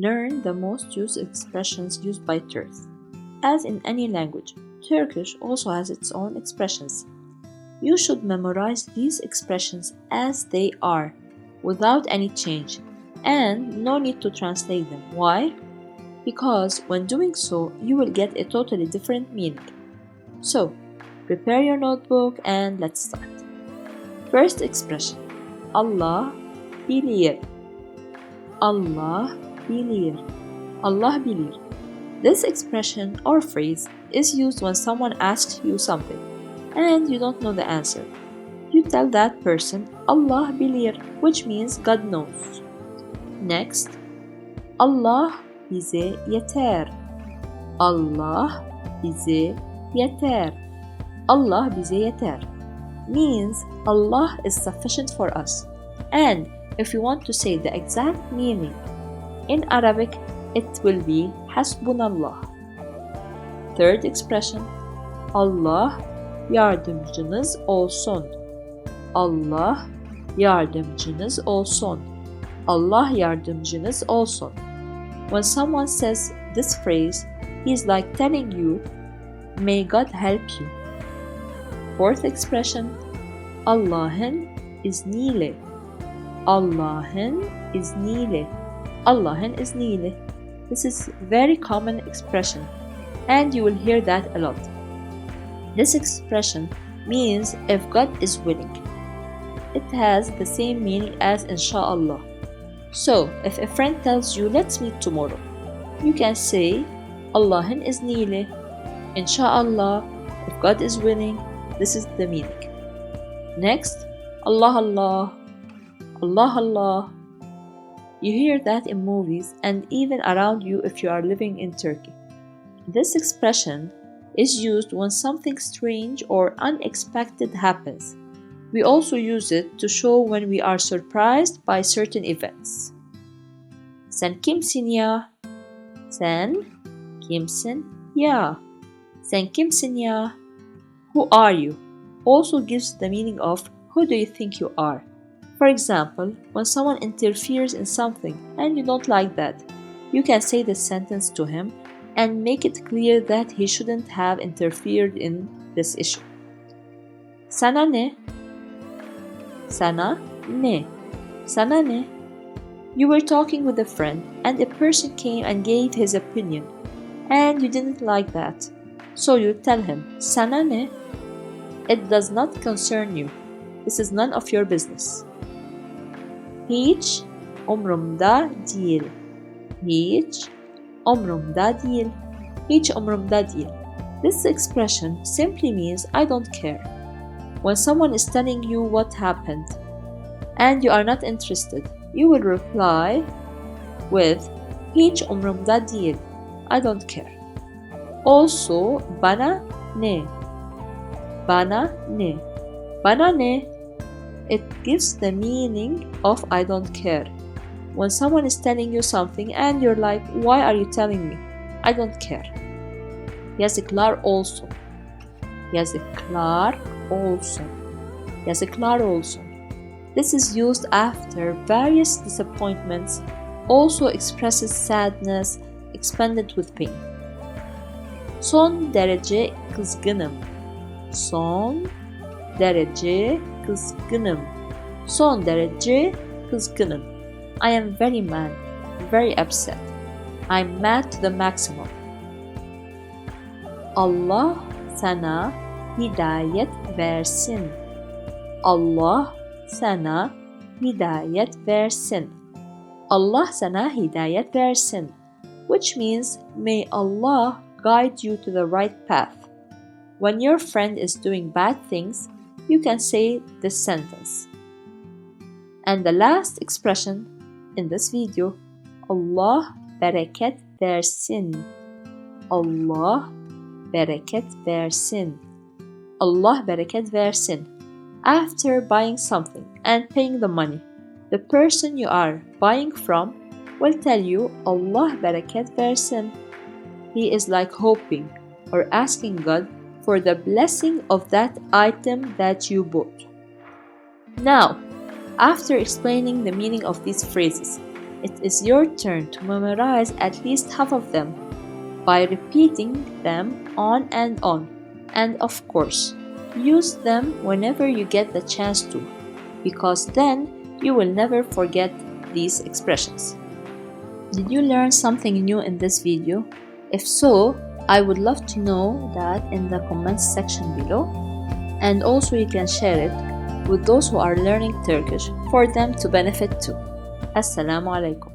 Learn the most used expressions used by Turks. As in any language, Turkish also has its own expressions. You should memorize these expressions as they are, without any change, and no need to translate them. Why? Because when doing so, you will get a totally different meaning. So, prepare your notebook and let's start. First expression, Allah bilir. Allah bilir. Allah bilir. This expression or phrase is used when someone asks you something and you don't know the answer. You tell that person Allah bilir, which means God knows. Next, Allah bize yeter. Allah bize yeter. Allah bize yeter means Allah is sufficient for us. And if you want to say the exact meaning in Arabic, it will be Hasbunallah. Third expression, Allah yardımcınız olsun. Allah yardımcınız olsun. Allah yardımcınız olsun. When someone says this phrase, he is like telling you, may God help you. Fourth expression, Allah'ın izniyle. Allah'ın izniyle. Allah'ın izniyle. This is very common expression and you will hear that a lot. This expression means if God is willing. It has the same meaning as inshallah. So, if a friend tells you let's meet tomorrow, you can say Allah'ın izniyle. Inshallah, if God is willing, this is the meaning. Next, Allah Allah. Allah Allah. You hear that in movies and even around you if you are living in Turkey. This expression is used when something strange or unexpected happens. We also use it to show when we are surprised by certain events. Sen kimsin ya? Sen kimsin ya? Sen kimsin ya? Who are you? Also gives the meaning of who do you think you are? For example, when someone interferes in something and you don't like that, you can say this sentence to him and make it clear that he shouldn't have interfered in this issue. Sana ne? Sana ne? Sana ne? You were talking with a friend and a person came and gave his opinion and you didn't like that. So you tell him, Sana ne? It does not concern you. This is none of your business. Hiç umrumda değil. Hiç umrumda değil. Hiç umrumda değil. This expression simply means I don't care. When someone is telling you what happened and you are not interested, you will reply with hiç umrumda değil. I don't care. Also, bana ne? Bana ne? Bana ne? It gives the meaning of I don't care. When someone is telling you something and you're like, why are you telling me? I don't care. Yazıklar olsun. Yazıklar olsun. Yazıklar olsun. This is used after various disappointments, also expresses sadness, expanded with pain. Son derece kızgınım. Son derece kızgınım. Son derece kızgınım. I am very mad, very upset. I'm mad to the maximum. Allah sana hidayet versin. Allah sana hidayet versin. Allah sana hidayet versin, which means may Allah guide you to the right path. When your friend is doing bad things, you can say this sentence. And the last expression in this video, Allah bereket versin. Allah bereket versin. Allah bereket versin. After buying something and paying the money, the person you are buying from will tell you Allah bereket versin. He is like hoping or asking God for the blessing of that item that you bought. Now, after explaining the meaning of these phrases, it is your turn to memorize at least half of them by repeating them on and on. And of course, use them whenever you get the chance to, because then you will never forget these expressions. Did you learn something new in this video? If so, I would love to know that in the comments section below. And also you can share it with those who are learning Turkish for them to benefit too. Assalamu alaikum.